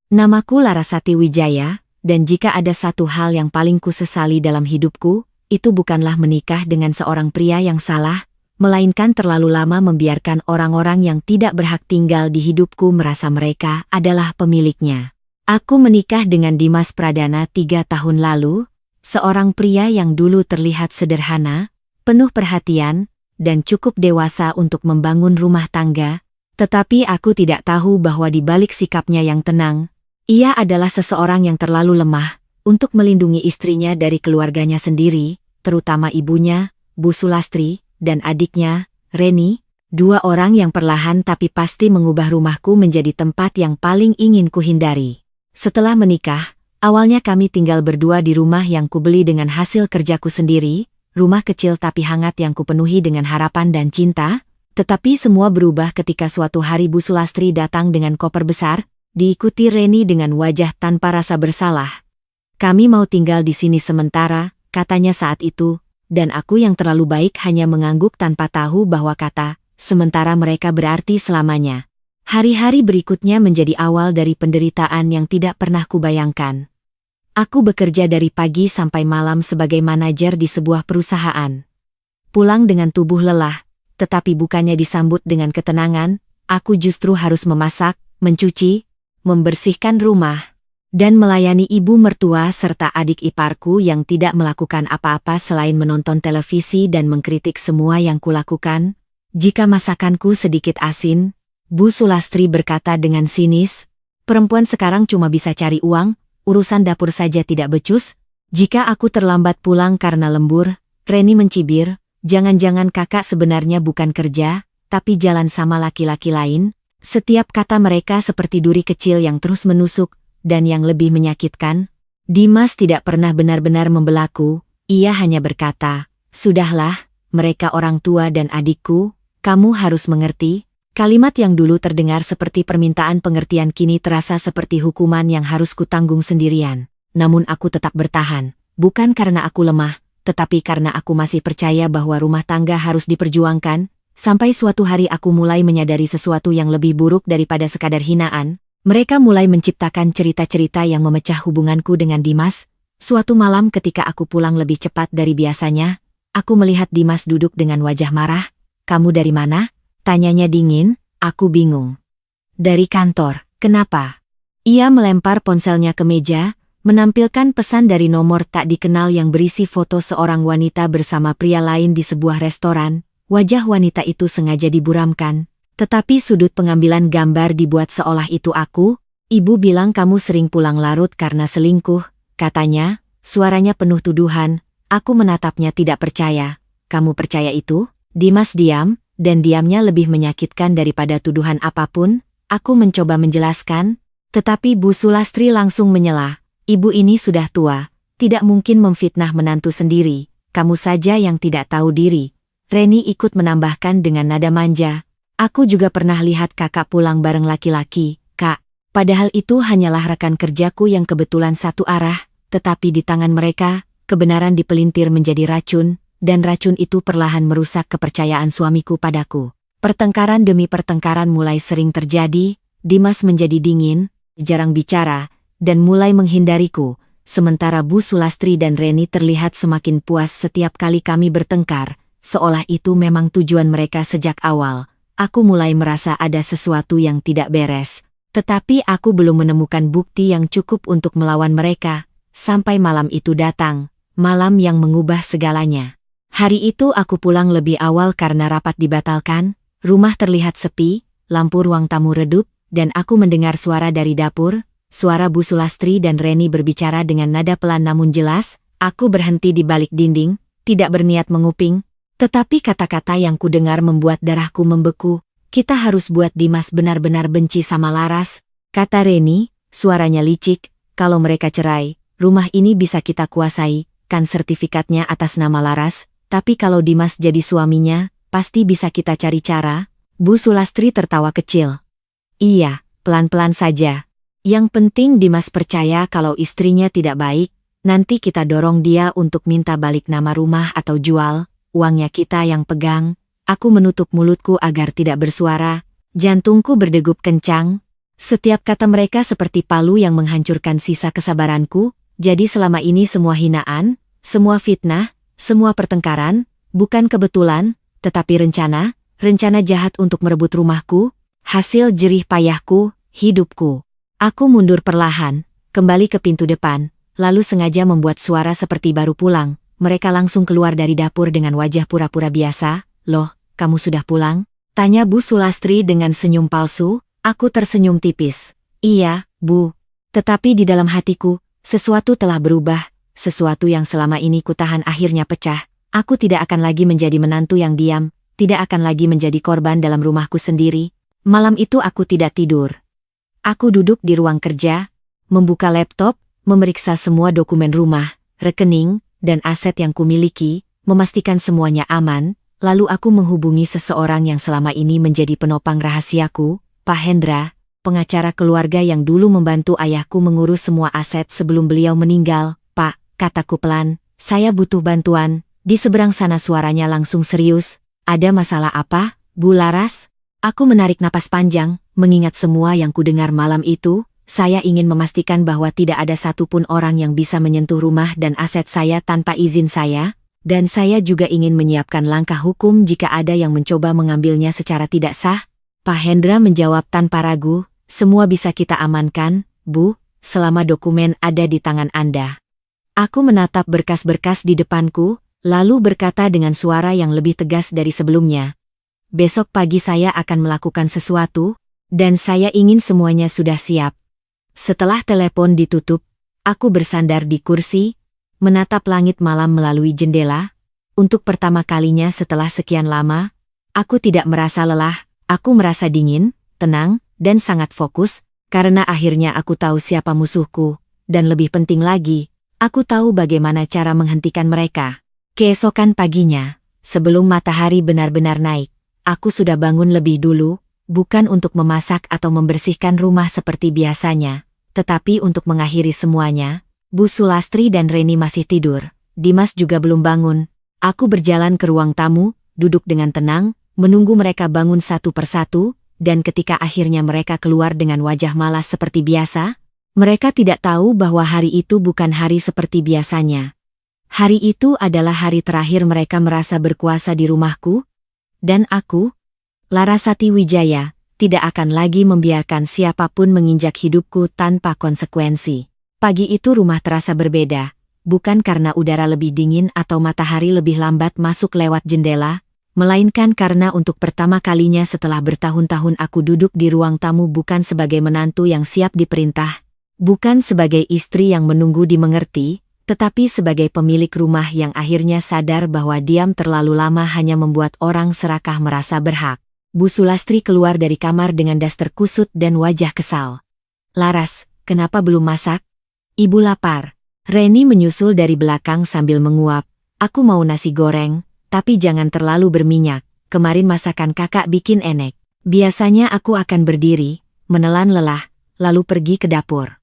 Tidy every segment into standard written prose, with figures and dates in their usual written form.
Namaku Larasati Wijaya, dan jika ada satu hal yang paling kusesali dalam hidupku, itu bukanlah menikah dengan seorang pria yang salah, melainkan terlalu lama membiarkan orang-orang yang tidak berhak tinggal di hidupku merasa mereka adalah pemiliknya. Aku menikah dengan Dimas Pradana 3 tahun lalu, seorang pria yang dulu terlihat sederhana, penuh perhatian, dan cukup dewasa untuk membangun rumah tangga, tetapi aku tidak tahu bahwa di balik sikapnya yang tenang, ia adalah seseorang yang terlalu lemah untuk melindungi istrinya dari keluarganya sendiri, terutama ibunya, Bu Sulastri, dan adiknya, Reni, 2 orang yang perlahan tapi pasti mengubah rumahku menjadi tempat yang paling ingin kuhindari. Setelah menikah, awalnya kami tinggal berdua di rumah yang kubeli dengan hasil kerjaku sendiri, rumah kecil tapi hangat yang kupenuhi dengan harapan dan cinta, tetapi semua berubah ketika suatu hari Bu Sulastri datang dengan koper besar, diikuti Reni dengan wajah tanpa rasa bersalah. Kami mau tinggal di sini sementara, katanya saat itu, dan aku yang terlalu baik hanya mengangguk tanpa tahu bahwa kata, sementara mereka berarti selamanya. Hari-hari berikutnya menjadi awal dari penderitaan yang tidak pernah kubayangkan. Aku bekerja dari pagi sampai malam sebagai manajer di sebuah perusahaan. Pulang dengan tubuh lelah, tetapi bukannya disambut dengan ketenangan, aku justru harus memasak, mencuci, membersihkan rumah, dan melayani ibu mertua serta adik iparku yang tidak melakukan apa-apa selain menonton televisi dan mengkritik semua yang kulakukan. Jika masakanku sedikit asin, Bu Sulastri berkata dengan sinis, perempuan sekarang cuma bisa cari uang, urusan dapur saja tidak becus. Jika aku terlambat pulang karena lembur, Reni mencibir, jangan-jangan kakak sebenarnya bukan kerja, tapi jalan sama laki-laki lain. Setiap kata mereka seperti duri kecil yang terus menusuk, dan yang lebih menyakitkan, Dimas tidak pernah benar-benar membelaku, ia hanya berkata, sudahlah, mereka orang tua dan adikku, kamu harus mengerti. Kalimat yang dulu terdengar seperti permintaan pengertian kini terasa seperti hukuman yang harus kutanggung sendirian. Namun aku tetap bertahan, bukan karena aku lemah, tetapi karena aku masih percaya bahwa rumah tangga harus diperjuangkan, sampai suatu hari aku mulai menyadari sesuatu yang lebih buruk daripada sekadar hinaan. Mereka mulai menciptakan cerita-cerita yang memecah hubunganku dengan Dimas. Suatu malam ketika aku pulang lebih cepat dari biasanya, aku melihat Dimas duduk dengan wajah marah. Kamu dari mana? Tanyanya dingin. Aku bingung. Dari kantor. Kenapa? Ia melempar ponselnya ke meja, menampilkan pesan dari nomor tak dikenal yang berisi foto seorang wanita bersama pria lain di sebuah restoran. Wajah wanita itu sengaja diburamkan, tetapi sudut pengambilan gambar dibuat seolah itu aku. Ibu bilang kamu sering pulang larut karena selingkuh, katanya, suaranya penuh tuduhan. Aku menatapnya tidak percaya. Kamu percaya itu? Dimas diam, dan diamnya lebih menyakitkan daripada tuduhan apapun. Aku mencoba menjelaskan, tetapi Bu Sulastri langsung menyela. Ibu ini sudah tua, tidak mungkin memfitnah menantu sendiri, kamu saja yang tidak tahu diri. Reni ikut menambahkan dengan nada manja. Aku juga pernah lihat kakak pulang bareng laki-laki, Kak. Padahal itu hanyalah rekan kerjaku yang kebetulan satu arah, tetapi di tangan mereka, kebenaran dipelintir menjadi racun, dan racun itu perlahan merusak kepercayaan suamiku padaku. Pertengkaran demi pertengkaran mulai sering terjadi, Dimas menjadi dingin, jarang bicara, dan mulai menghindariku, sementara Bu Sulastri dan Reni terlihat semakin puas setiap kali kami bertengkar, seolah itu memang tujuan mereka sejak awal. Aku mulai merasa ada sesuatu yang tidak beres, tetapi aku belum menemukan bukti yang cukup untuk melawan mereka, sampai malam itu datang, malam yang mengubah segalanya. Hari itu aku pulang lebih awal karena rapat dibatalkan, rumah terlihat sepi, lampu ruang tamu redup, dan aku mendengar suara dari dapur, suara Bu Sulastri dan Reni berbicara dengan nada pelan namun jelas. Aku berhenti di balik dinding, tidak berniat menguping, tetapi kata-kata yang kudengar membuat darahku membeku. Kita harus buat Dimas benar-benar benci sama Laras, kata Reni, suaranya licik. Kalau mereka cerai, rumah ini bisa kita kuasai, kan sertifikatnya atas nama Laras. Tapi kalau Dimas jadi suaminya, pasti bisa kita cari cara. Bu Sulastri tertawa kecil. Iya, pelan-pelan saja. Yang penting Dimas percaya kalau istrinya tidak baik, nanti kita dorong dia untuk minta balik nama rumah atau jual, uangnya kita yang pegang. Aku menutup mulutku agar tidak bersuara, jantungku berdegup kencang. Setiap kata mereka seperti palu yang menghancurkan sisa kesabaranku, jadi selama ini semua hinaan, semua fitnah, semua pertengkaran, bukan kebetulan, tetapi rencana jahat untuk merebut rumahku, hasil jerih payahku, hidupku. Aku mundur perlahan, kembali ke pintu depan, lalu sengaja membuat suara seperti baru pulang. Mereka langsung keluar dari dapur dengan wajah pura-pura biasa. Loh, kamu sudah pulang? Tanya Bu Sulastri dengan senyum palsu. Aku tersenyum tipis. Iya, Bu. Tetapi di dalam hatiku, sesuatu telah berubah. Sesuatu yang selama ini kutahan akhirnya pecah. Aku tidak akan lagi menjadi menantu yang diam, tidak akan lagi menjadi korban dalam rumahku sendiri. Malam itu aku tidak tidur. Aku duduk di ruang kerja, membuka laptop, memeriksa semua dokumen rumah, rekening, dan aset yang kumiliki, memastikan semuanya aman, lalu aku menghubungi seseorang yang selama ini menjadi penopang rahasiaku, Pak Hendra, pengacara keluarga yang dulu membantu ayahku mengurus semua aset sebelum beliau meninggal. Pak, kataku pelan, saya butuh bantuan. Di seberang sana suaranya langsung serius. Ada masalah apa, Bu Laras? Aku menarik napas panjang, mengingat semua yang kudengar malam itu. Saya ingin memastikan bahwa tidak ada satupun orang yang bisa menyentuh rumah dan aset saya tanpa izin saya, dan saya juga ingin menyiapkan langkah hukum jika ada yang mencoba mengambilnya secara tidak sah. Pak Hendra menjawab tanpa ragu, semua bisa kita amankan, Bu, selama dokumen ada di tangan Anda. Aku menatap berkas-berkas di depanku, lalu berkata dengan suara yang lebih tegas dari sebelumnya. Besok pagi saya akan melakukan sesuatu, dan saya ingin semuanya sudah siap. Setelah telepon ditutup, aku bersandar di kursi, menatap langit malam melalui jendela. Untuk pertama kalinya setelah sekian lama, aku tidak merasa lelah, aku merasa dingin, tenang, dan sangat fokus, karena akhirnya aku tahu siapa musuhku, dan lebih penting lagi, aku tahu bagaimana cara menghentikan mereka. Keesokan paginya, sebelum matahari benar-benar naik, aku sudah bangun lebih dulu, bukan untuk memasak atau membersihkan rumah seperti biasanya, tetapi untuk mengakhiri semuanya. Bu Sulastri dan Reni masih tidur, Dimas juga belum bangun. Aku berjalan ke ruang tamu, duduk dengan tenang, menunggu mereka bangun satu persatu, dan ketika akhirnya mereka keluar dengan wajah malas seperti biasa, mereka tidak tahu bahwa hari itu bukan hari seperti biasanya. Hari itu adalah hari terakhir mereka merasa berkuasa di rumahku, dan aku, Larasati Wijaya, tidak akan lagi membiarkan siapapun menginjak hidupku tanpa konsekuensi. Pagi itu rumah terasa berbeda, bukan karena udara lebih dingin atau matahari lebih lambat masuk lewat jendela, melainkan karena untuk pertama kalinya setelah bertahun-tahun aku duduk di ruang tamu bukan sebagai menantu yang siap diperintah, bukan sebagai istri yang menunggu dimengerti, tetapi sebagai pemilik rumah yang akhirnya sadar bahwa diam terlalu lama hanya membuat orang serakah merasa berhak. Bu Sulastri keluar dari kamar dengan daster kusut dan wajah kesal. Laras, kenapa belum masak? Ibu lapar. Reni menyusul dari belakang sambil menguap. Aku mau nasi goreng, tapi jangan terlalu berminyak. Kemarin masakan kakak bikin enek. Biasanya aku akan berdiri, menelan lelah, lalu pergi ke dapur.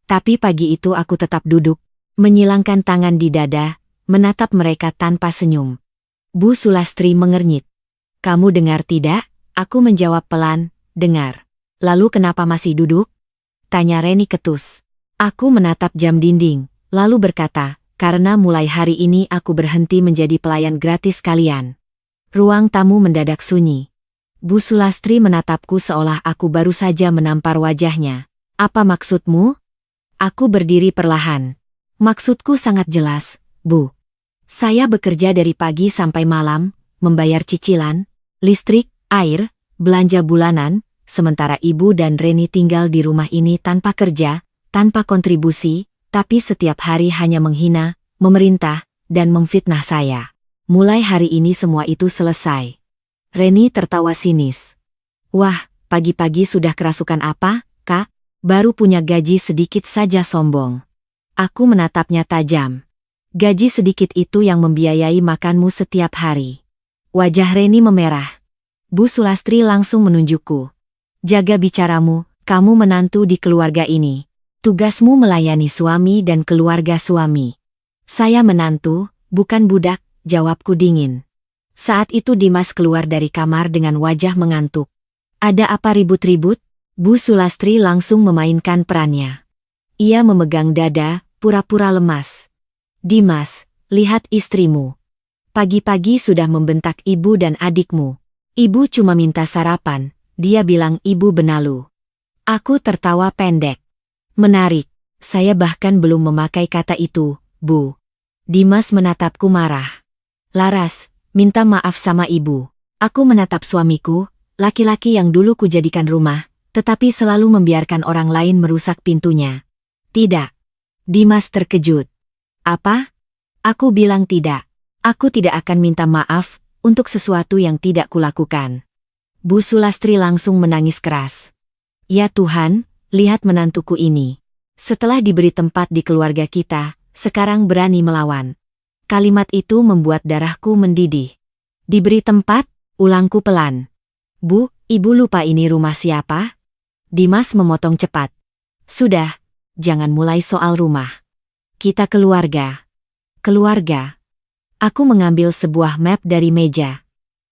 Tapi pagi itu aku tetap duduk, menyilangkan tangan di dada, menatap mereka tanpa senyum. Bu Sulastri mengernyit. Kamu dengar tidak? Aku menjawab pelan, dengar. Lalu kenapa masih duduk? Tanya Reni ketus. Aku menatap jam dinding, lalu berkata, karena mulai hari ini aku berhenti menjadi pelayan gratis kalian. Ruang tamu mendadak sunyi. Bu Sulastri menatapku seolah aku baru saja menampar wajahnya. Apa maksudmu? Aku berdiri perlahan. Maksudku sangat jelas, Bu. Saya bekerja dari pagi sampai malam, membayar cicilan, listrik, air, belanja bulanan, sementara ibu dan Reni tinggal di rumah ini tanpa kerja, tanpa kontribusi, tapi setiap hari hanya menghina, memerintah, dan memfitnah saya. Mulai hari ini semua itu selesai. Reni tertawa sinis. Wah, pagi-pagi sudah kerasukan apa, Kak? Baru punya gaji sedikit saja sombong. Aku menatapnya tajam. Gaji sedikit itu yang membiayai makanmu setiap hari. Wajah Reni memerah. Bu Sulastri langsung menunjukku. Jaga bicaramu, kamu menantu di keluarga ini. Tugasmu melayani suami dan keluarga suami. Saya menantu, bukan budak, jawabku dingin. Saat itu Dimas keluar dari kamar dengan wajah mengantuk. Ada apa ribut-ribut? Bu Sulastri langsung memainkan perannya. Ia memegang dada, pura-pura lemas. Dimas, lihat istrimu. Pagi-pagi sudah membentak ibu dan adikmu. Ibu cuma minta sarapan, dia bilang ibu benalu. Aku tertawa pendek. Menarik, saya bahkan belum memakai kata itu, Bu. Dimas menatapku marah. Laras, minta maaf sama ibu. Aku menatap suamiku, laki-laki yang dulu kujadikan rumah, tetapi selalu membiarkan orang lain merusak pintunya. Tidak. Dimas terkejut. Apa? Aku bilang tidak. Aku tidak akan minta maaf untuk sesuatu yang tidak kulakukan. Bu Sulastri langsung menangis keras. Ya Tuhan, lihat menantuku ini. Setelah diberi tempat di keluarga kita, sekarang berani melawan. Kalimat itu membuat darahku mendidih. Diberi tempat, ulangku pelan. Bu, ibu lupa ini rumah siapa? Dimas memotong cepat. Sudah, jangan mulai soal rumah. Kita keluarga. Keluarga. Aku mengambil sebuah map dari meja.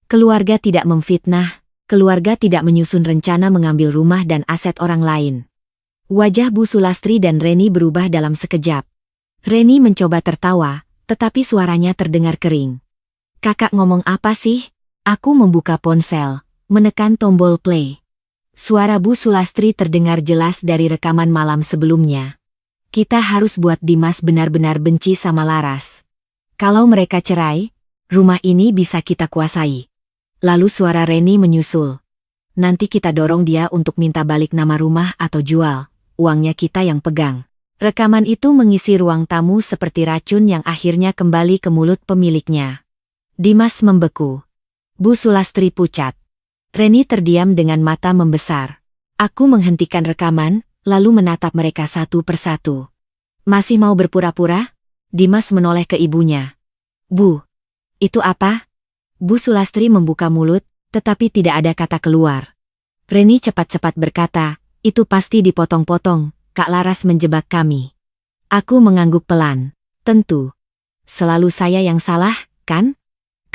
Keluarga tidak memfitnah, keluarga tidak menyusun rencana mengambil rumah dan aset orang lain. Wajah Bu Sulastri dan Reni berubah dalam sekejap. Reni mencoba tertawa, tetapi suaranya terdengar kering. Kakak ngomong apa sih? Aku membuka ponsel, menekan tombol play. Suara Bu Sulastri terdengar jelas dari rekaman malam sebelumnya. Kita harus buat Dimas benar-benar benci sama Laras. Kalau mereka cerai, rumah ini bisa kita kuasai. Lalu suara Reni menyusul. Nanti kita dorong dia untuk minta balik nama rumah atau jual, uangnya kita yang pegang. Rekaman itu mengisi ruang tamu seperti racun yang akhirnya kembali ke mulut pemiliknya. Dimas membeku. Bu Sulastri pucat. Reni terdiam dengan mata membesar. Aku menghentikan rekaman, lalu menatap mereka satu persatu. Masih mau berpura-pura? Dimas menoleh ke ibunya. Bu, itu apa? Bu Sulastri membuka mulut, tetapi tidak ada kata keluar. Reni cepat-cepat berkata, itu pasti dipotong-potong, Kak Laras menjebak kami. Aku mengangguk pelan. Tentu. Selalu saya yang salah, kan?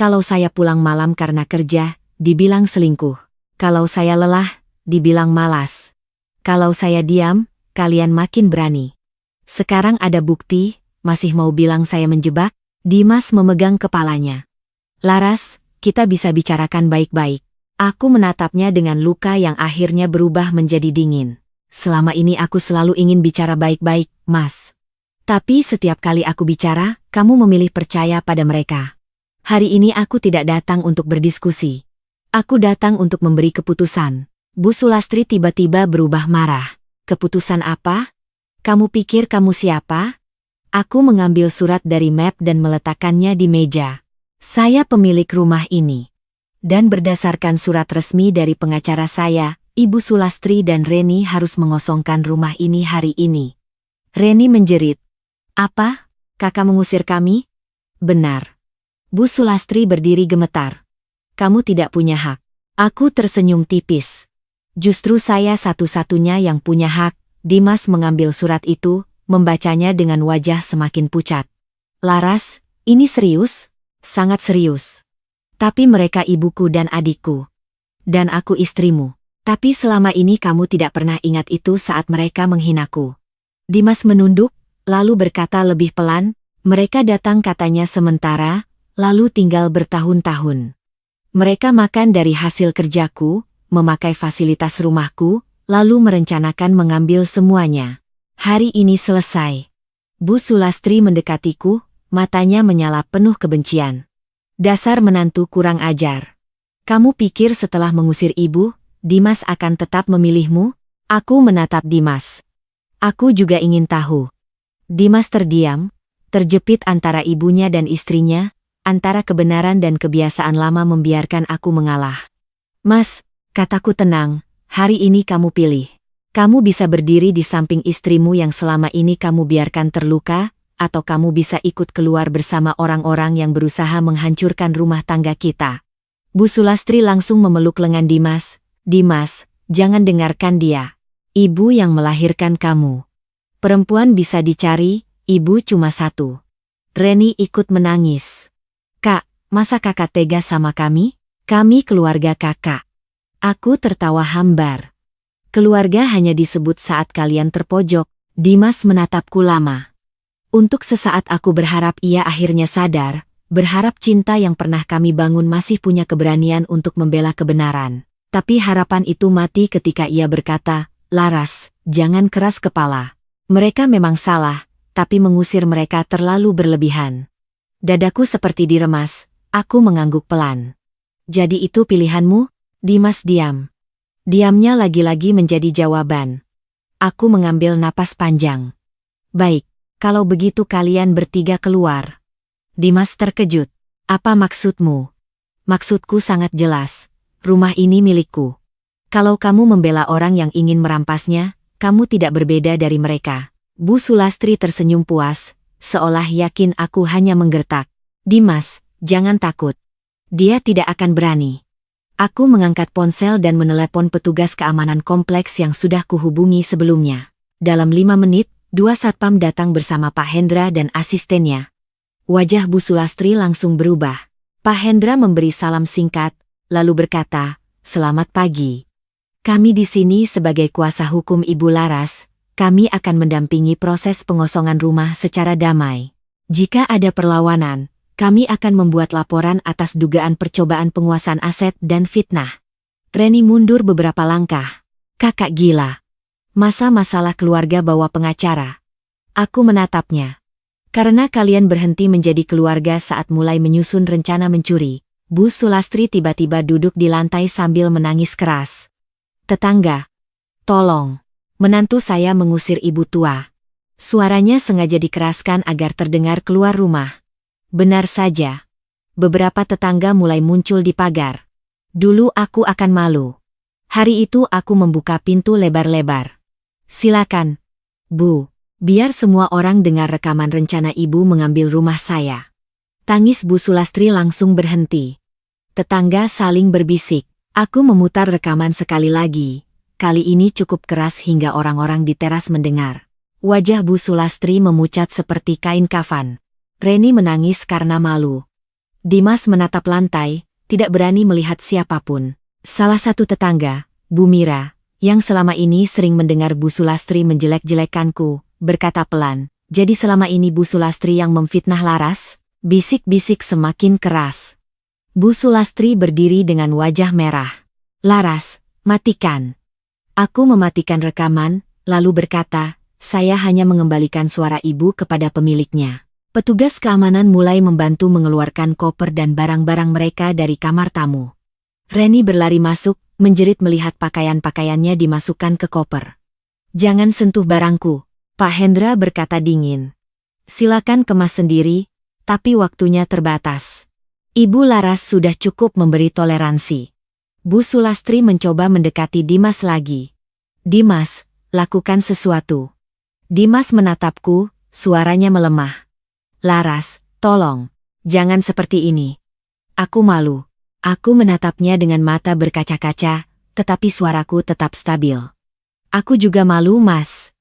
Kalau saya pulang malam karena kerja, dibilang selingkuh. Kalau saya lelah, dibilang malas. Kalau saya diam, kalian makin berani. Sekarang ada bukti, masih mau bilang saya menjebak? Dimas memegang kepalanya. Laras, kita bisa bicarakan baik-baik. Aku menatapnya dengan luka yang akhirnya berubah menjadi dingin. Selama ini aku selalu ingin bicara baik-baik, Mas. Tapi setiap kali aku bicara, kamu memilih percaya pada mereka. Hari ini aku tidak datang untuk berdiskusi. Aku datang untuk memberi keputusan. Bu Sulastri tiba-tiba berubah marah. Keputusan apa? Kamu pikir kamu siapa? Aku mengambil surat dari map dan meletakkannya di meja. Saya pemilik rumah ini. Dan berdasarkan surat resmi dari pengacara saya, Ibu Sulastri dan Reni harus mengosongkan rumah ini hari ini. Reni menjerit. Apa? Kakak mengusir kami? Benar. Bu Sulastri berdiri gemetar. Kamu tidak punya hak. Aku tersenyum tipis. Justru saya satu-satunya yang punya hak. Dimas mengambil surat itu, membacanya dengan wajah semakin pucat. Laras, ini serius? Sangat serius. Tapi mereka ibuku dan adikku. Dan aku istrimu. Tapi selama ini kamu tidak pernah ingat itu saat mereka menghinaku. Dimas menunduk, lalu berkata lebih pelan, mereka datang katanya sementara, lalu tinggal bertahun-tahun. Mereka makan dari hasil kerjaku, memakai fasilitas rumahku, lalu merencanakan mengambil semuanya. Hari ini selesai. Bu Sulastri mendekatiku, matanya menyala penuh kebencian. Dasar menantu kurang ajar. Kamu pikir setelah mengusir ibu, Dimas akan tetap memilihmu? Aku menatap Dimas. Aku juga ingin tahu. Dimas terdiam, terjepit antara ibunya dan istrinya, antara kebenaran dan kebiasaan lama membiarkan aku mengalah. Mas, kataku tenang, hari ini kamu pilih. Kamu bisa berdiri di samping istrimu yang selama ini kamu biarkan terluka, atau kamu bisa ikut keluar bersama orang-orang yang berusaha menghancurkan rumah tangga kita. Bu Sulastri langsung memeluk lengan Dimas. Dimas, jangan dengarkan dia. Ibu yang melahirkan kamu. Perempuan bisa dicari, ibu cuma satu. Reni ikut menangis. Kak, masa kakak tega sama kami? Kami keluarga kakak. Aku tertawa hambar. Keluarga hanya disebut saat kalian terpojok. Dimas menatapku lama. Untuk sesaat aku berharap ia akhirnya sadar, berharap cinta yang pernah kami bangun masih punya keberanian untuk membela kebenaran. Tapi harapan itu mati ketika ia berkata, "Laras, jangan keras kepala. Mereka memang salah, tapi mengusir mereka terlalu berlebihan." Dadaku seperti diremas, aku mengangguk pelan. "Jadi itu pilihanmu?" Dimas diam. Diamnya lagi-lagi menjadi jawaban. Aku mengambil napas panjang. "Baik, kalau begitu kalian bertiga keluar." Dimas terkejut. "Apa maksudmu?" "Maksudku sangat jelas. Rumah ini milikku. Kalau kamu membela orang yang ingin merampasnya, kamu tidak berbeda dari mereka." Bu Sulastri tersenyum puas, seolah yakin aku hanya menggertak. "Dimas, jangan takut. Dia tidak akan berani." Aku mengangkat ponsel dan menelepon petugas keamanan kompleks yang sudah kuhubungi sebelumnya. Dalam 5 menit, 2 satpam datang bersama Pak Hendra dan asistennya. Wajah Bu Sulastri langsung berubah. Pak Hendra memberi salam singkat, lalu berkata, "Selamat pagi. Kami di sini sebagai kuasa hukum Ibu Laras. Kami akan mendampingi proses pengosongan rumah secara damai. Jika ada perlawanan, kami akan membuat laporan atas dugaan percobaan penguasaan aset dan fitnah." Reni mundur beberapa langkah. "Kakak gila. Masa masalah keluarga bawa pengacara?" Aku menatapnya. "Karena kalian berhenti menjadi keluarga saat mulai menyusun rencana mencuri." Bu Sulastri tiba-tiba duduk di lantai sambil menangis keras. "Tetangga, tolong. Menantu saya mengusir ibu tua." Suaranya sengaja dikeraskan agar terdengar keluar rumah. Benar saja. Beberapa tetangga mulai muncul di pagar. Dulu aku akan malu. Hari itu aku membuka pintu lebar-lebar. "Silakan, Bu. Biar semua orang dengar rekaman rencana ibu mengambil rumah saya." Tangis Bu Sulastri langsung berhenti. Tetangga saling berbisik. Aku memutar rekaman sekali lagi. Kali ini cukup keras hingga orang-orang di teras mendengar. Wajah Bu Sulastri memucat seperti kain kafan. Reni menangis karena malu. Dimas menatap lantai, tidak berani melihat siapapun. Salah satu tetangga, Bu Mira, yang selama ini sering mendengar Bu Sulastri menjelek-jelekanku, berkata pelan, "Jadi selama ini Bu Sulastri yang memfitnah Laras?" Bisik-bisik semakin keras. Bu Sulastri berdiri dengan wajah merah. "Laras, matikan." Aku mematikan rekaman, lalu berkata, "Saya hanya mengembalikan suara ibu kepada pemiliknya." Petugas keamanan mulai membantu mengeluarkan koper dan barang-barang mereka dari kamar tamu. Reni berlari masuk, menjerit melihat pakaian-pakaiannya dimasukkan ke koper. "Jangan sentuh barangku," Pak Hendra berkata dingin. "Silakan kemas sendiri, tapi waktunya terbatas. Ibu Laras sudah cukup memberi toleransi." Bu Sulastri mencoba mendekati Dimas lagi. "Dimas, lakukan sesuatu." Dimas menatapku, suaranya melemah. "Laras, tolong, jangan seperti ini. Aku malu." Aku menatapnya dengan mata berkaca-kaca, tetapi suaraku tetap stabil. "Aku juga malu, Mas.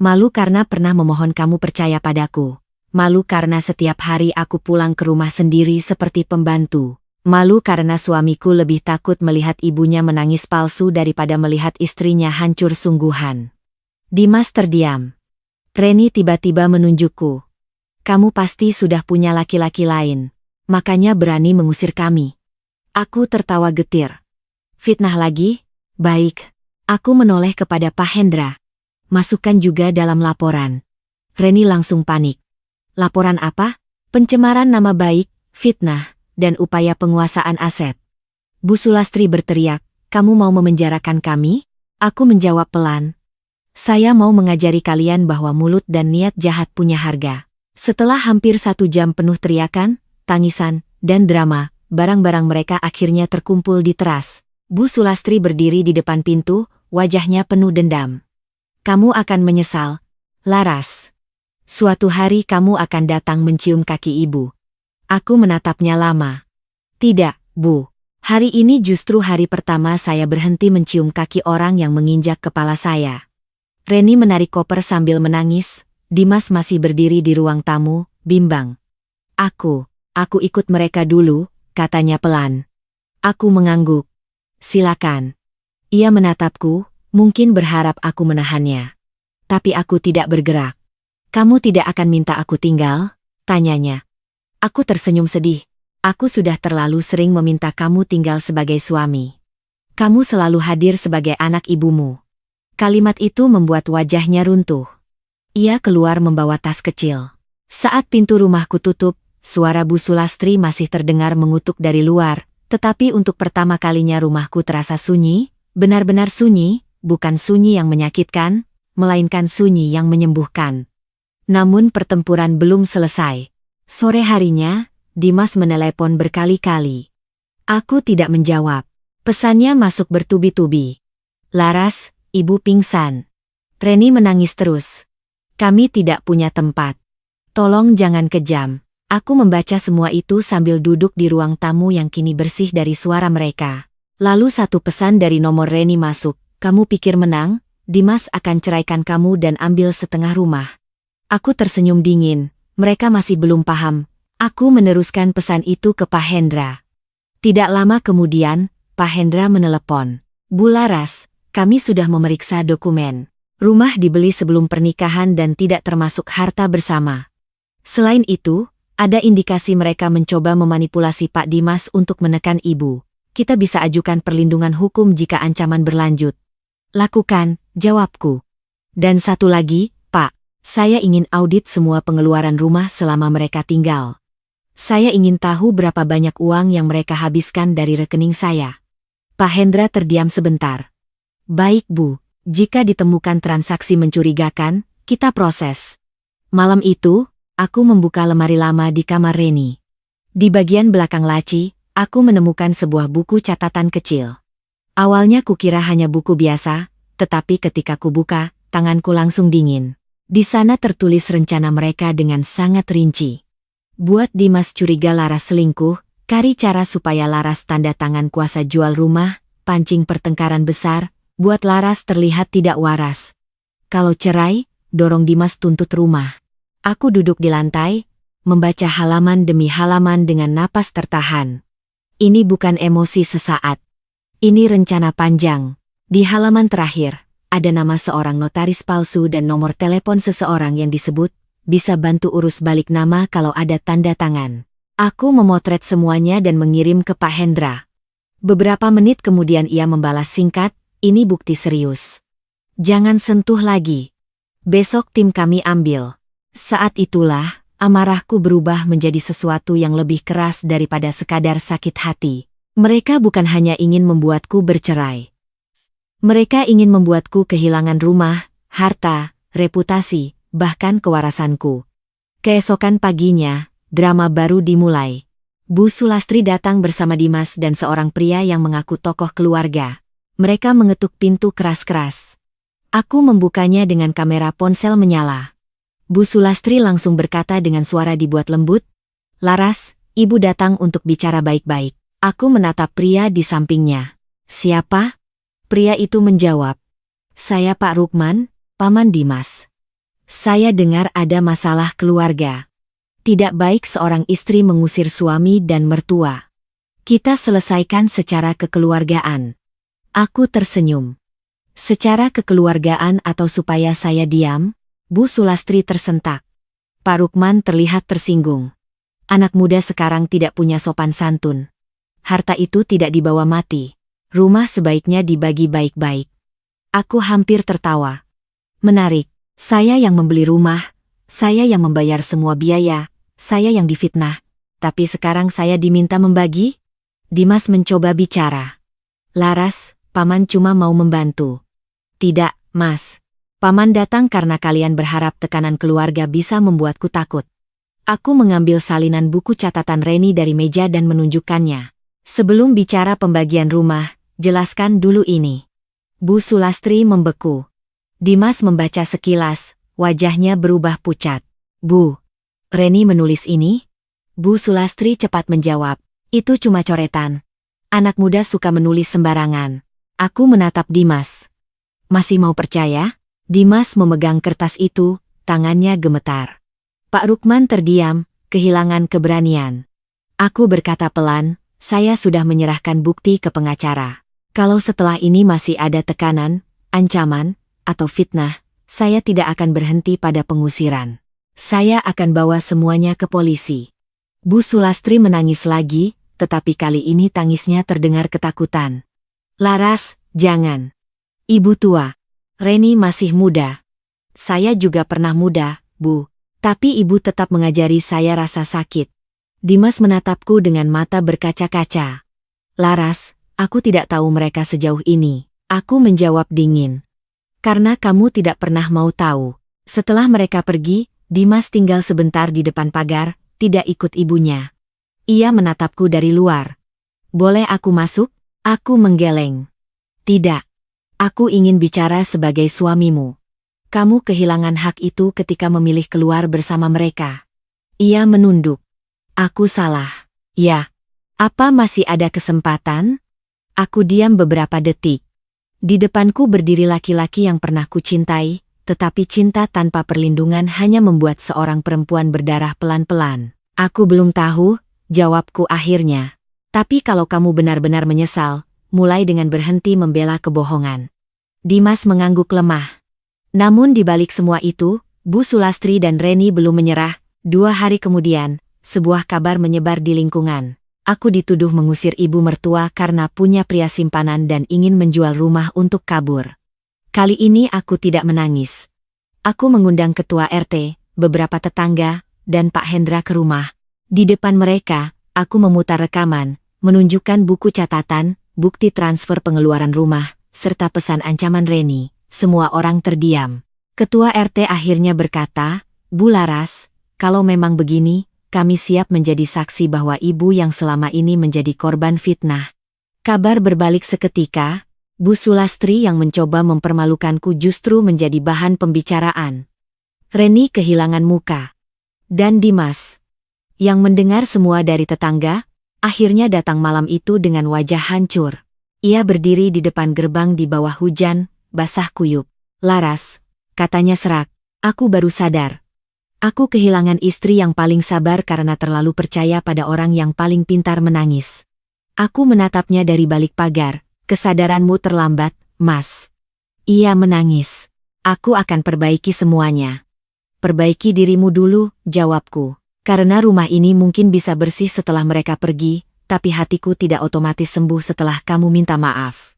Malu karena pernah memohon kamu percaya padaku. Malu karena setiap hari aku pulang ke rumah sendiri seperti pembantu. Malu karena suamiku lebih takut melihat ibunya menangis palsu daripada melihat istrinya hancur sungguhan." Dimas terdiam. Reni tiba-tiba menunjukku. "Kamu pasti sudah punya laki-laki lain, makanya berani mengusir kami." Aku tertawa getir. "Fitnah lagi? Baik." Aku menoleh kepada Pak Hendra. "Masukkan juga dalam laporan." Reni langsung panik. "Laporan apa?" "Pencemaran nama baik, fitnah, dan upaya penguasaan aset." Bu Sulastri berteriak, "Kamu mau memenjarakan kami?" Aku menjawab pelan. "Saya mau mengajari kalian bahwa mulut dan niat jahat punya harga." Setelah hampir 1 jam penuh teriakan, tangisan, dan drama, barang-barang mereka akhirnya terkumpul di teras. Bu Sulastri berdiri di depan pintu, wajahnya penuh dendam. "Kamu akan menyesal, Laras. Suatu hari kamu akan datang mencium kaki ibu." Aku menatapnya lama. "Tidak, Bu. Hari ini justru hari pertama saya berhenti mencium kaki orang yang menginjak kepala saya." Reni menarik koper sambil menangis. Dimas masih berdiri di ruang tamu, bimbang. Aku ikut mereka dulu," katanya pelan. Aku mengangguk. "Silakan." Ia menatapku, Mungkin berharap aku menahannya. Tapi aku tidak bergerak. Kamu tidak akan minta aku tinggal? Tanyanya. Aku tersenyum sedih. Aku sudah terlalu sering meminta kamu tinggal sebagai suami. Kamu selalu hadir sebagai anak ibumu. Kalimat itu membuat wajahnya runtuh. Ia keluar membawa tas kecil. Saat pintu rumahku tutup, suara Bu Sulastri masih terdengar mengutuk dari luar, tetapi untuk pertama kalinya rumahku terasa sunyi, benar-benar sunyi, bukan sunyi yang menyakitkan, melainkan sunyi yang menyembuhkan. Namun pertempuran belum selesai. Sore harinya, Dimas menelepon berkali-kali. Aku tidak menjawab. Pesannya masuk bertubi-tubi. Laras, ibu pingsan. Reni menangis terus. Kami tidak punya tempat. Tolong jangan kejam. Aku membaca semua itu sambil duduk di ruang tamu yang kini bersih dari suara mereka. Lalu satu pesan dari nomor Reni masuk. Kamu pikir menang? Dimas akan ceraikan kamu dan ambil setengah rumah. Aku tersenyum dingin. Mereka masih belum paham. Aku meneruskan pesan itu ke Pak Hendra. Tidak lama kemudian, Pak Hendra menelepon. Bu Laras, kami sudah memeriksa dokumen. Rumah dibeli sebelum pernikahan dan tidak termasuk harta bersama. Selain itu, ada indikasi mereka mencoba memanipulasi Pak Dimas untuk menekan ibu. Kita bisa ajukan perlindungan hukum jika ancaman berlanjut. Lakukan, jawabku. Dan satu lagi, Pak, saya ingin audit semua pengeluaran rumah selama mereka tinggal. Saya ingin tahu berapa banyak uang yang mereka habiskan dari rekening saya. Pak Hendra terdiam sebentar. Baik Bu, jika ditemukan transaksi mencurigakan, kita proses. Malam itu, aku membuka lemari lama di kamar Reni. Di bagian belakang laci, aku menemukan sebuah buku catatan kecil. Awalnya kukira hanya buku biasa, tetapi ketika kubuka, tanganku langsung dingin. Di sana tertulis rencana mereka dengan sangat rinci. Buat Dimas curiga Laras selingkuh, cari cara supaya Laras tanda tangan kuasa jual rumah, pancing pertengkaran besar, buat Laras terlihat tidak waras. Kalau cerai, dorong Dimas tuntut rumah. Aku duduk di lantai, membaca halaman demi halaman dengan napas tertahan. Ini bukan emosi sesaat. Ini rencana panjang. Di halaman terakhir, ada nama seorang notaris palsu dan nomor telepon seseorang yang disebut, bisa bantu urus balik nama kalau ada tanda tangan. Aku memotret semuanya dan mengirim ke Pak Hendra. Beberapa menit kemudian ia membalas singkat, ini bukti serius. Jangan sentuh lagi. Besok tim kami ambil. Saat itulah, amarahku berubah menjadi sesuatu yang lebih keras daripada sekadar sakit hati. Mereka bukan hanya ingin membuatku bercerai. Mereka ingin membuatku kehilangan rumah, harta, reputasi, bahkan kewarasanku. Keesokan paginya, drama baru dimulai. Bu Sulastri datang bersama Dimas dan seorang pria yang mengaku tokoh keluarga. Mereka mengetuk pintu keras-keras. Aku membukanya dengan kamera ponsel menyala. Bu Sulastri langsung berkata dengan suara dibuat lembut, Laras, ibu datang untuk bicara baik-baik. Aku menatap pria di sampingnya. Siapa? Pria itu menjawab. Saya Pak Rukman, Paman Dimas. Saya dengar ada masalah keluarga. Tidak baik seorang istri mengusir suami dan mertua. Kita selesaikan secara kekeluargaan. Aku tersenyum. Secara kekeluargaan atau supaya saya diam? Bu Sulastri tersentak. Pak Rukman terlihat tersinggung. Anak muda sekarang tidak punya sopan santun. Harta itu tidak dibawa mati. Rumah sebaiknya dibagi baik-baik. Aku hampir tertawa. Menarik. Saya yang membeli rumah, saya yang membayar semua biaya, saya yang difitnah. Tapi sekarang saya diminta membagi? Dimas mencoba bicara. Laras, Paman cuma mau membantu. Tidak, Mas. Paman datang karena kalian berharap tekanan keluarga bisa membuatku takut. Aku mengambil salinan buku catatan Reni dari meja dan menunjukkannya. Sebelum bicara pembagian rumah, jelaskan dulu ini. Bu Sulastri membeku. Dimas membaca sekilas, wajahnya berubah pucat. Bu, Reni menulis ini? Bu Sulastri cepat menjawab, itu cuma coretan. Anak muda suka menulis sembarangan. Aku menatap Dimas. Masih mau percaya? Dimas memegang kertas itu, tangannya gemetar. Pak Rukman terdiam, kehilangan keberanian. Aku berkata pelan, saya sudah menyerahkan bukti ke pengacara. Kalau setelah ini masih ada tekanan, ancaman, atau fitnah, saya tidak akan berhenti pada pengusiran. Saya akan bawa semuanya ke polisi. Bu Sulastri menangis lagi, tetapi kali ini tangisnya terdengar ketakutan. Laras, jangan. Ibu tua. Reni masih muda. Saya juga pernah muda, Bu. Tapi ibu tetap mengajari saya rasa sakit. Dimas menatapku dengan mata berkaca-kaca. Laras, aku tidak tahu mereka sejauh ini. Aku menjawab dingin. Karena kamu tidak pernah mau tahu. Setelah mereka pergi, Dimas tinggal sebentar di depan pagar, tidak ikut ibunya. Ia menatapku dari luar. Boleh aku masuk? Aku menggeleng. Tidak. Aku ingin bicara sebagai suamimu. Kamu kehilangan hak itu ketika memilih keluar bersama mereka. Ia menunduk. Aku salah. Ya. Apa masih ada kesempatan? Aku diam beberapa detik. Di depanku berdiri laki-laki yang pernah kucintai, tetapi cinta tanpa perlindungan hanya membuat seorang perempuan berdarah pelan-pelan. Aku belum tahu, jawabku akhirnya. Tapi kalau kamu benar-benar menyesal, mulai dengan berhenti membela kebohongan. Dimas mengangguk lemah. Namun di balik semua itu, Bu Sulastri dan Reni belum menyerah. 2 hari kemudian, sebuah kabar menyebar di lingkungan. Aku dituduh mengusir ibu mertua karena punya pria simpanan dan ingin menjual rumah untuk kabur. Kali ini aku tidak menangis. Aku mengundang ketua RT, beberapa tetangga, dan Pak Hendra ke rumah. Di depan mereka, aku memutar rekaman, menunjukkan buku catatan, bukti transfer pengeluaran rumah, serta pesan ancaman Reni. Semua orang terdiam. Ketua RT akhirnya berkata, Bu Laras, kalau memang begini, kami siap menjadi saksi bahwa ibu yang selama ini menjadi korban fitnah. Kabar berbalik seketika, Bu Sulastri yang mencoba mempermalukanku justru menjadi bahan pembicaraan. Reni kehilangan muka. Dan Dimas, yang mendengar semua dari tetangga, akhirnya datang malam itu dengan wajah hancur. Ia berdiri di depan gerbang di bawah hujan, basah kuyup. Laras, katanya serak, aku baru sadar. Aku kehilangan istri yang paling sabar karena terlalu percaya pada orang yang paling pintar menangis. Aku menatapnya dari balik pagar. Kesadaranmu terlambat, Mas. Ia menangis. Aku akan perbaiki semuanya. Perbaiki dirimu dulu, jawabku. Karena rumah ini mungkin bisa bersih setelah mereka pergi, tapi hatiku tidak otomatis sembuh setelah kamu minta maaf.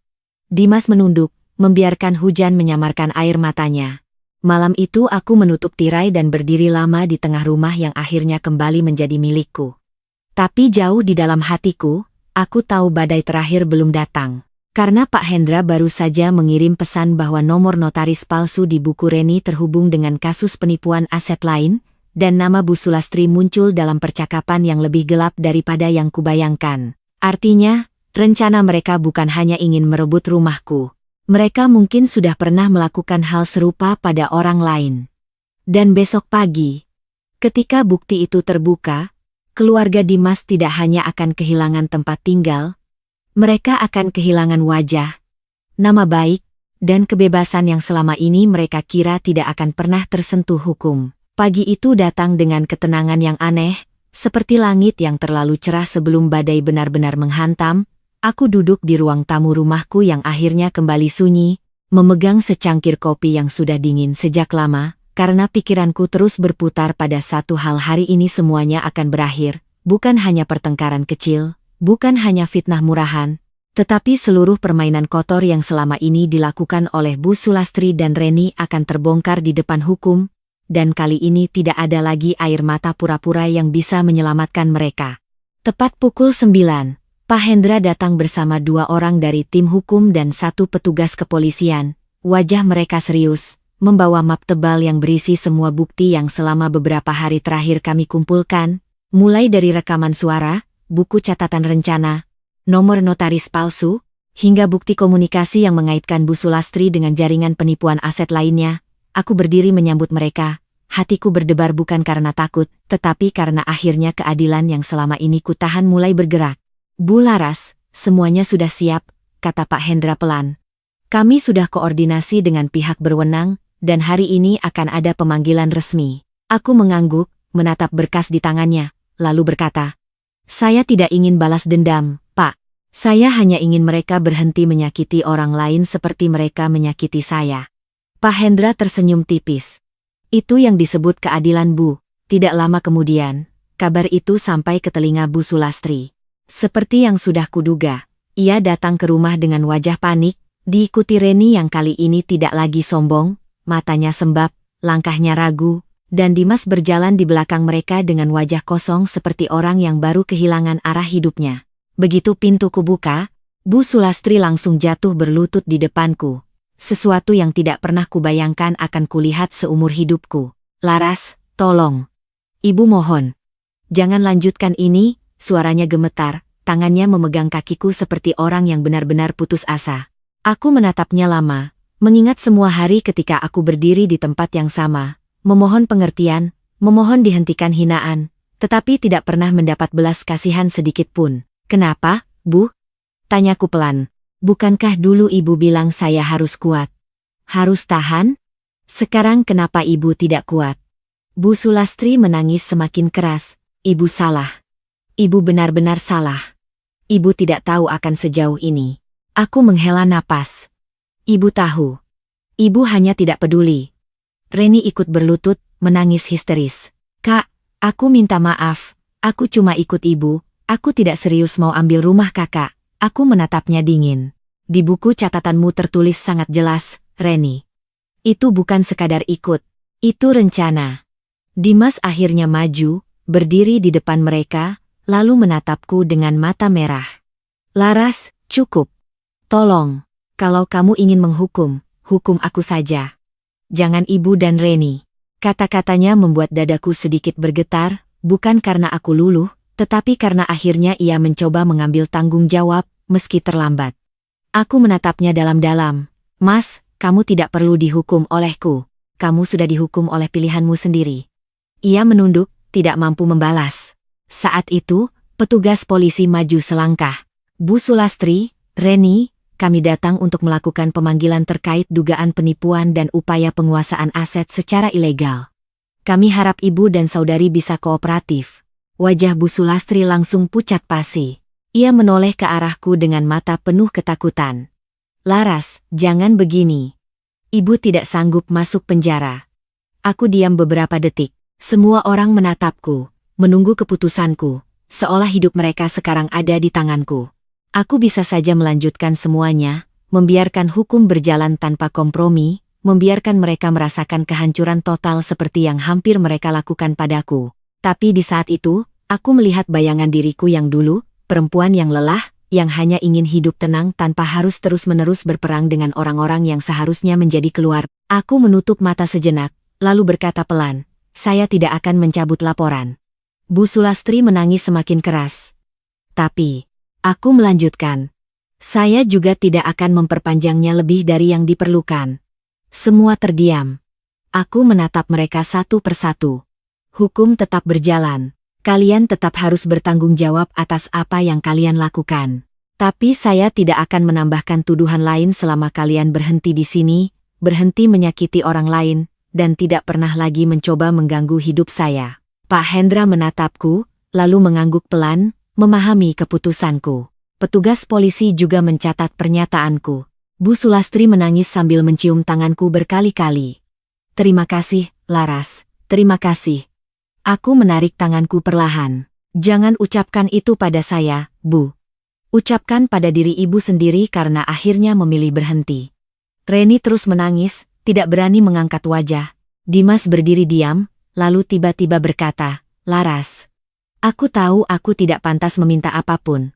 Dimas menunduk, membiarkan hujan menyamarkan air matanya. Malam itu aku menutup tirai dan berdiri lama di tengah rumah yang akhirnya kembali menjadi milikku. Tapi jauh di dalam hatiku, aku tahu badai terakhir belum datang. Karena Pak Hendra baru saja mengirim pesan bahwa nomor notaris palsu di buku Reni terhubung dengan kasus penipuan aset lain, dan nama Bu Sulastri muncul dalam percakapan yang lebih gelap daripada yang kubayangkan. Artinya, rencana mereka bukan hanya ingin merebut rumahku. Mereka mungkin sudah pernah melakukan hal serupa pada orang lain. Dan besok pagi, ketika bukti itu terbuka, keluarga Dimas tidak hanya akan kehilangan tempat tinggal, mereka akan kehilangan wajah, nama baik, dan kebebasan yang selama ini mereka kira tidak akan pernah tersentuh hukum. Pagi itu datang dengan ketenangan yang aneh, seperti langit yang terlalu cerah sebelum badai benar-benar menghantam. Aku duduk di ruang tamu rumahku yang akhirnya kembali sunyi, memegang secangkir kopi yang sudah dingin sejak lama, karena pikiranku terus berputar pada satu hal: hari ini semuanya akan berakhir, bukan hanya pertengkaran kecil, bukan hanya fitnah murahan, tetapi seluruh permainan kotor yang selama ini dilakukan oleh Bu Sulastri dan Reni akan terbongkar di depan hukum, dan kali ini tidak ada lagi air mata pura-pura yang bisa menyelamatkan mereka. Tepat pukul 9. Pak Hendra datang bersama 2 orang dari tim hukum dan 1 petugas kepolisian. Wajah mereka serius, membawa map tebal yang berisi semua bukti yang selama beberapa hari terakhir kami kumpulkan, mulai dari rekaman suara, buku catatan rencana, nomor notaris palsu, hingga bukti komunikasi yang mengaitkan Bu Sulastri dengan jaringan penipuan aset lainnya. Aku berdiri menyambut mereka, hatiku berdebar bukan karena takut, tetapi karena akhirnya keadilan yang selama ini kutahan mulai bergerak. Bu Laras, semuanya sudah siap, kata Pak Hendra pelan. Kami sudah koordinasi dengan pihak berwenang, dan hari ini akan ada pemanggilan resmi. Aku mengangguk, menatap berkas di tangannya, lalu berkata, saya tidak ingin balas dendam, Pak. Saya hanya ingin mereka berhenti menyakiti orang lain seperti mereka menyakiti saya. Pak Hendra tersenyum tipis. Itu yang disebut keadilan, Bu. Tidak lama kemudian, kabar itu sampai ke telinga Bu Sulastri. Seperti yang sudah kuduga, ia datang ke rumah dengan wajah panik, diikuti Reni yang kali ini tidak lagi sombong, matanya sembab, langkahnya ragu, dan Dimas berjalan di belakang mereka dengan wajah kosong seperti orang yang baru kehilangan arah hidupnya. Begitu pintu kubuka, Bu Sulastri langsung jatuh berlutut di depanku. Sesuatu yang tidak pernah kubayangkan akan kulihat seumur hidupku. Laras, tolong. Ibu mohon. Jangan lanjutkan ini, suaranya gemetar, tangannya memegang kakiku seperti orang yang benar-benar putus asa. Aku menatapnya lama, mengingat semua hari ketika aku berdiri di tempat yang sama, memohon pengertian, memohon dihentikan hinaan, tetapi tidak pernah mendapat belas kasihan sedikit pun. Kenapa, Bu? Tanyaku pelan. Bukankah dulu Ibu bilang saya harus kuat? Harus tahan? Sekarang kenapa Ibu tidak kuat? Bu Sulastri menangis semakin keras. Ibu salah. Ibu benar-benar salah. Ibu tidak tahu akan sejauh ini. Aku menghela napas. Ibu tahu. Ibu hanya tidak peduli. Reni ikut berlutut, menangis histeris. Kak, aku minta maaf. Aku cuma ikut Ibu. Aku tidak serius mau ambil rumah Kakak. Aku menatapnya dingin. Di buku catatanmu tertulis sangat jelas, Reni. Itu bukan sekadar ikut. Itu rencana. Dimas akhirnya maju, berdiri di depan mereka, lalu menatapku dengan mata merah. Laras, cukup. Tolong, kalau kamu ingin menghukum, hukum aku saja. Jangan Ibu dan Reni. Kata-katanya membuat dadaku sedikit bergetar, bukan karena aku luluh, tetapi karena akhirnya ia mencoba mengambil tanggung jawab, meski terlambat. Aku menatapnya dalam-dalam. Mas, kamu tidak perlu dihukum olehku. Kamu sudah dihukum oleh pilihanmu sendiri. Ia menunduk, tidak mampu membalas. Saat itu, petugas polisi maju selangkah. Bu Sulastri, Reni, kami datang untuk melakukan pemanggilan terkait dugaan penipuan dan upaya penguasaan aset secara ilegal. Kami harap Ibu dan saudari bisa kooperatif. Wajah Bu Sulastri langsung pucat pasi. Ia menoleh ke arahku dengan mata penuh ketakutan. Laras, jangan begini. Ibu tidak sanggup masuk penjara. Aku diam beberapa detik. Semua orang menatapku, menunggu keputusanku, seolah hidup mereka sekarang ada di tanganku. Aku bisa saja melanjutkan semuanya, membiarkan hukum berjalan tanpa kompromi, membiarkan mereka merasakan kehancuran total seperti yang hampir mereka lakukan padaku. Tapi di saat itu, aku melihat bayangan diriku yang dulu, perempuan yang lelah, yang hanya ingin hidup tenang tanpa harus terus-menerus berperang dengan orang-orang yang seharusnya menjadi keluar. Aku menutup mata sejenak, lalu berkata pelan, saya tidak akan mencabut laporan. Bu Sulastri menangis semakin keras. Tapi, aku melanjutkan. Saya juga tidak akan memperpanjangnya lebih dari yang diperlukan. Semua terdiam. Aku menatap mereka satu persatu. Hukum tetap berjalan. Kalian tetap harus bertanggung jawab atas apa yang kalian lakukan. Tapi saya tidak akan menambahkan tuduhan lain selama kalian berhenti di sini, berhenti menyakiti orang lain, dan tidak pernah lagi mencoba mengganggu hidup saya. Pak Hendra menatapku, lalu mengangguk pelan, memahami keputusanku. Petugas polisi juga mencatat pernyataanku. Bu Sulastri menangis sambil mencium tanganku berkali-kali. Terima kasih, Laras. Terima kasih. Aku menarik tanganku perlahan. Jangan ucapkan itu pada saya, Bu. Ucapkan pada diri Ibu sendiri karena akhirnya memilih berhenti. Reni terus menangis, tidak berani mengangkat wajah. Dimas berdiri diam, lalu tiba-tiba berkata, Laras. Aku tahu aku tidak pantas meminta apapun.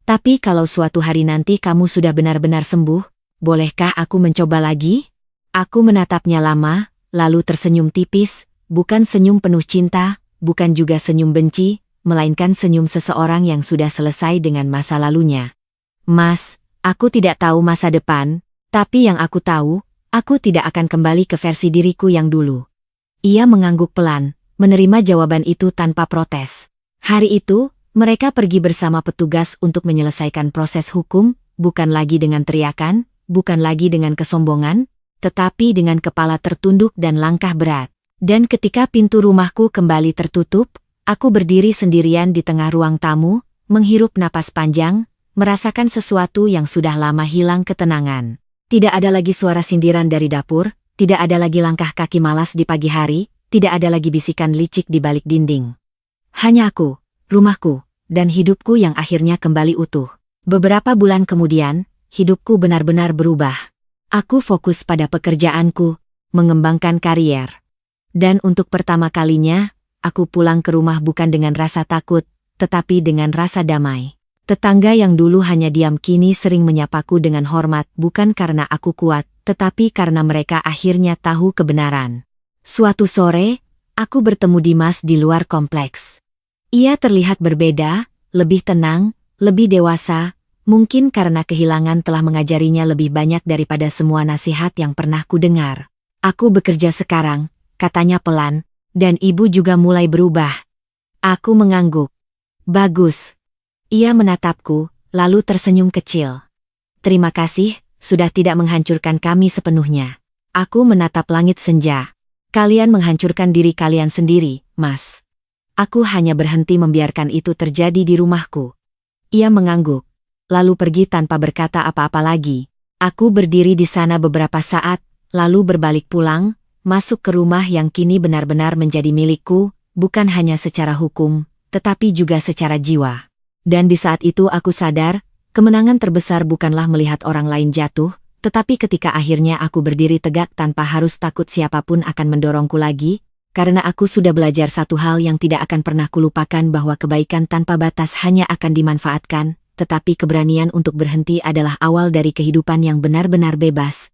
Tapi kalau suatu hari nanti kamu sudah benar-benar sembuh, bolehkah aku mencoba lagi? Aku menatapnya lama, lalu tersenyum tipis. Bukan senyum penuh cinta, bukan juga senyum benci, melainkan senyum seseorang yang sudah selesai dengan masa lalunya. Mas, aku tidak tahu masa depan, tapi yang aku tahu, aku tidak akan kembali ke versi diriku yang dulu. Ia mengangguk pelan, menerima jawaban itu tanpa protes. Hari itu, mereka pergi bersama petugas untuk menyelesaikan proses hukum, bukan lagi dengan teriakan, bukan lagi dengan kesombongan, tetapi dengan kepala tertunduk dan langkah berat. Dan ketika pintu rumahku kembali tertutup, aku berdiri sendirian di tengah ruang tamu, menghirup napas panjang, merasakan sesuatu yang sudah lama hilang ketenangan. Tidak ada lagi suara sindiran dari dapur, tidak ada lagi langkah kaki malas di pagi hari, tidak ada lagi bisikan licik di balik dinding. Hanya aku, rumahku, dan hidupku yang akhirnya kembali utuh. Beberapa bulan kemudian, hidupku benar-benar berubah. Aku fokus pada pekerjaanku, mengembangkan karier. Dan untuk pertama kalinya, aku pulang ke rumah bukan dengan rasa takut, tetapi dengan rasa damai. Tetangga yang dulu hanya diam kini sering menyapaku dengan hormat bukan karena aku kuat, tetapi karena mereka akhirnya tahu kebenaran. Suatu sore, aku bertemu Dimas di luar kompleks. Ia terlihat berbeda, lebih tenang, lebih dewasa, mungkin karena kehilangan telah mengajarinya lebih banyak daripada semua nasihat yang pernah kudengar. Aku bekerja sekarang, katanya pelan, dan ibu juga mulai berubah. Aku mengangguk. Bagus. Ia menatapku, lalu tersenyum kecil. Terima kasih, sudah tidak menghancurkan kami sepenuhnya. Aku menatap langit senja. Kalian menghancurkan diri kalian sendiri, Mas. Aku hanya berhenti membiarkan itu terjadi di rumahku. Ia mengangguk, lalu pergi tanpa berkata apa-apa lagi. Aku berdiri di sana beberapa saat, lalu berbalik pulang, masuk ke rumah yang kini benar-benar menjadi milikku, bukan hanya secara hukum, tetapi juga secara jiwa. Dan di saat itu aku sadar, kemenangan terbesar bukanlah melihat orang lain jatuh, tetapi ketika akhirnya aku berdiri tegak tanpa harus takut siapapun akan mendorongku lagi, karena aku sudah belajar satu hal yang tidak akan pernah kulupakan bahwa kebaikan tanpa batas hanya akan dimanfaatkan, tetapi keberanian untuk berhenti adalah awal dari kehidupan yang benar-benar bebas.